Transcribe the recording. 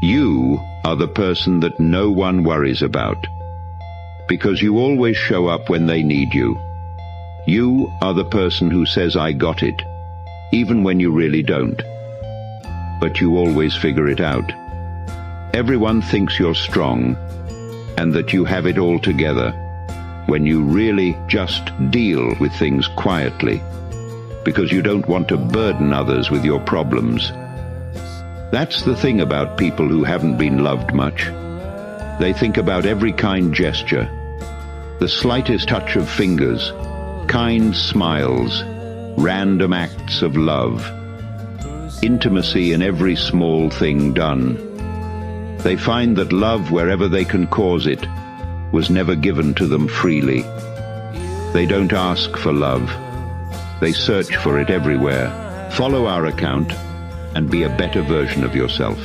You are the person that no one worries about, because you always show up when they need you. You are the person who says, "I got it," even when you really don't. But you always figure it out. Everyone thinks you're strong and that you have it all together, when you really just deal with things quietly, because you don't want to burden others with your problems. That's the thing about people who haven't been loved much. They think about every kind gesture, the slightest touch of fingers, kind smiles, random acts of love, intimacy in every small thing done. They find that love, wherever they can cause it, was never given to them freely. They don't ask for love. They search for it everywhere. Follow our account and be a better version of yourself.